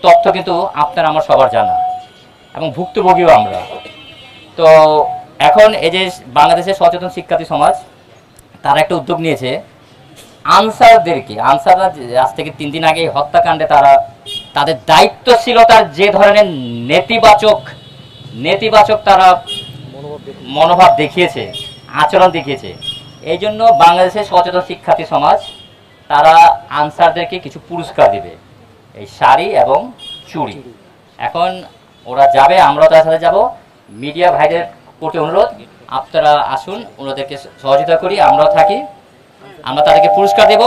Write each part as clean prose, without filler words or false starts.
তথ্য কিন্তু আপনার আমার সবার জানা এবং ভুক্তভোগীও আমরা। তো এখন এই যে বাংলাদেশের সচেতন শিক্ষার্থী সমাজ তারা একটা উদ্যোগ নিয়েছে, আনসাররা আজ থেকে 3 দিন আগে হত্যাকাণ্ডে তারা তাদের দায়িত্বশীলতার যে ধরনের নেতিবাচক তারা মনোভাব দেখিয়েছে, আচরণ দেখিয়েছে, এই জন্য বাংলাদেশের সচেতন শিক্ষার্থী সমাজ তারা আনসারদেরকে কিছু পুরস্কার দিবে, এই শাড়ি এবং চুড়ি। এখন ওরা যাবে, আমরাও তার সাথে যাব। মিডিয়া ভাইদের প্রতি অনুরোধ, আপনারা আসুন, ওনাদেরকে সহযোগিতা করি, আমরাও থাকি, আমরা তাদেরকে পুরস্কার দেব।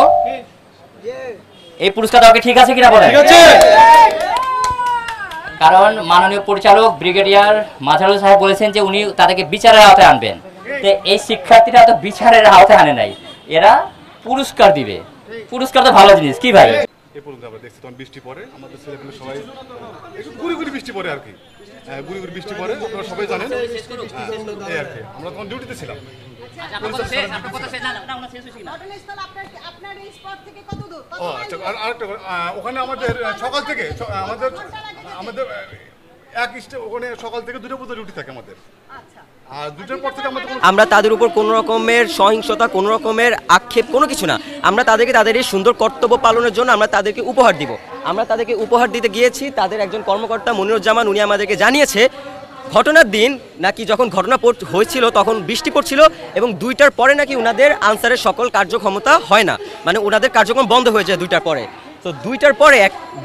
এই পুরস্কার দেওয়া ঠিক আছে কিনা বলেন? কারণ মাননীয় পরিচালক ব্রিগেডিয়ার মাঝারুল সাহেব বলেছেন যে উনি তাদেরকে বিচারের আওতায় আনবেন। তো এই শিক্ষার্থীরা তো বিচারের আওতায় আনে নাই, এরা পুরস্কার দিবে। পুরস্কার তো ভালো জিনিস, কি ভাই? এই পর্যন্ত আমরা দেখছি তখন বৃষ্টি পড়ে, আমাদের ছেলেপেলে সবাই একটু গুড়ি বৃষ্টি পড়ে আর কি, গুড়ি বৃষ্টি পড়ে, আপনারা সবাই জানেন এই আর কি। আমরা তখন ডিউটিতে ছিলাম। ওখানে আমাদের সকাল থেকে ওখানে সকাল থেকে 2টা পর্যন্ত ডিউটি থাকে আমাদের। আমরা তাদের উপর কোনো রকমের সহিংসতা, কোনো রকমের আক্ষেপ, কোনো কিছু না। আমরা তাদেরকে তাদের এই সুন্দর কর্তব্য পালনের জন্য আমরা তাদেরকে উপহার দিব। আমরা তাদেরকে উপহার দিতে গিয়েছি। তাদের একজন কর্মকর্তা মনিরুজ্জামান, উনি আমাদেরকে জানিয়েছে ঘটনার দিন নাকি যখন ঘটনা হয়েছিল তখন বৃষ্টি পড়ছিল এবং 2টার পরে নাকি ওনাদের আনসারের সকল কার্যক্ষমতা হয় না, মানে ওনাদের কার্যক্রম বন্ধ হয়ে যায় 2টার পরে। তো 2টার পরে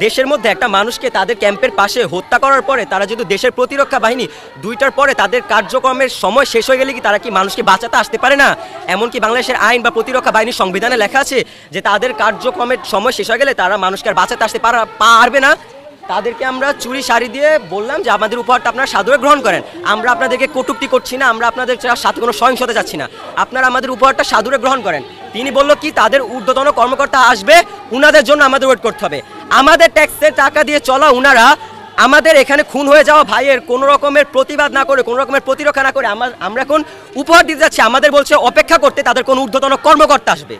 দেশের মধ্যে একটা মানুষকে তাদের ক্যাম্পের পাশে হত্যা করার পরে তারা যদি দেশের প্রতিরক্ষা বাহিনী 2টার পরে তাদের কার্যক্রমের সময় শেষ হয়ে গেলে কি তারা কি মানুষকে বাঁচাতে আসতে পারে না? এমনকি বাংলাদেশের আইন বা প্রতিরক্ষা বাহিনীর সংবিধানে লেখা আছে যে তাদের কার্যক্রমের সময় শেষ হয়ে গেলে তারা মানুষকে আর বাঁচাতে আসতে পারবে না। তাদেরকে আমরা চুরি শাড়ি দিয়ে বললাম যে আমাদের উপহারটা আপনারা সাদরে গ্রহণ করেন, আমরা আপনাদেরকে কটূক্তি করছি না, আমরা আপনাদের সাথে কোনো সহিংসতা যাচ্ছি না, আপনারা আমাদের উপহারটা সাদরে গ্রহণ করেন। তিনি বলল কি তাদের ঊর্ধ্বতন কর্মকর্তা আসবে, উনাদের জন্য আমাদের ওয়েট করতে হবে। আমাদের ট্যাক্সের টাকা দিয়ে চলা উনারা আমাদের এখানে খুন হয়ে যাওয়া ভাইয়ের কোনো রকমের প্রতিবাদ না করে, কোনো রকমের প্রতিরক্ষা না করে আমরা এখন উপহার দিতে যাচ্ছি। আমাদের বলছে অপেক্ষা করতে, তাদের কোনো ঊর্ধ্বতন কর্মকর্তা আসবে।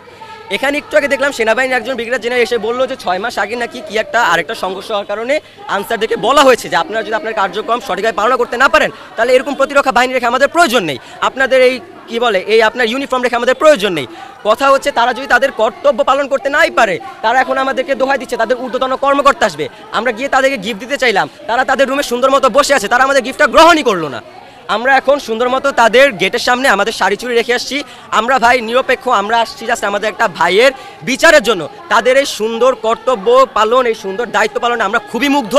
এখানে একটু আগে দেখলাম সেনাবাহিনীর একজন ব্রিগেডিয়ার জেনারেল এসে বললো যে 6 মাস আগে নাকি কি একটা আরেকটা সংঘর্ষ হওয়ার কারণে আনসারদেরকে বলা হয়েছে যে আপনারা যদি আপনার কার্যক্রম সঠিকভাবে পালন করতে না পারেন তাহলে এরকম প্রতিরক্ষা বাহিনী রেখে আমাদের প্রয়োজন নেই, আপনাদের এই কি বলে এই আপনার ইউনিফর্ম রেখে আমাদের প্রয়োজন নেই। কথা হচ্ছে তারা যদি তাদের কর্তব্য পালন করতে নাই পারে, তারা এখন আমাদেরকে দোহাই দিচ্ছে তাদের ঊর্ধ্বতন কর্মকর্তা আসবে। আমরা গিয়ে তাদেরকে গিফট দিতে চাইলাম, তারা তাদের রুমে সুন্দর মতো বসে আছে, তারা আমাদের গিফটটা গ্রহণই করলো না। আমরা এখন সুন্দর মতো তাদের গেটের সামনে আমাদের শাড়ি চুড়ি রেখে আসছি। আমরা ভাই নিরপেক্ষ, আমরা আসছি জাস্ট আমাদের একটা ভাইয়ের বিচারের জন্য। তাদের এই সুন্দর কর্তব্য পালন, এই সুন্দর দায়িত্ব পালনে আমরা খুবই মুগ্ধ।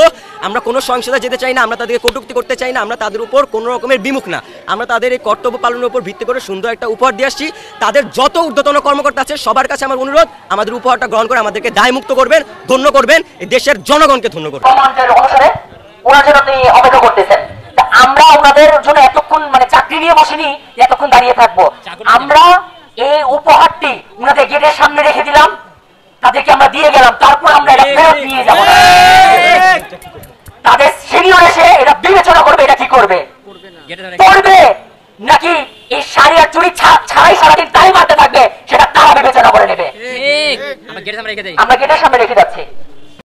আমরা কোনো সহিংসতা যেতে চাই না, আমরা তাদেরকে কটূক্তি করতে চাই না, আমরা তাদের উপর কোনো রকমের বিমুখ না। আমরা তাদের এই কর্তব্য পালনের উপর ভিত্তি করে সুন্দর একটা উপহার দিয়ে আসছি। তাদের যত ঊর্ধ্বতন কর্মকর্তা আছে সবার কাছে আমার অনুরোধ, আমাদের উপহারটা গ্রহণ করে আমাদেরকে দায়মুক্ত করবেন, ধন্য করবেন, এই দেশের জনগণকে ধন্য করবেন। আমরা ওনাদের জন্য এতক্ষণ মানে চাকরি নিয়ে বসিনি, এতক্ষণ দাঁড়িয়ে থাকবো। আমরা এই উপহারটি ওনাদের গেটের সামনে রেখে দিলাম, তাদেরকে আমরা দিয়ে গেলাম, তারপর আমরা এটা ফেরত নিয়ে যাবো। তাদের সিনিয়র এসে এটা বিবেচনা করবে এটা কি করবে, করবে নাকি এই শাড়ি আর চুরি ছাড়াই সারাদিন টাইম মারতে থাকবে, সেটা তারা বিবেচনা করে নেবে। আমরা গেটের সামনে রেখে যাচ্ছি।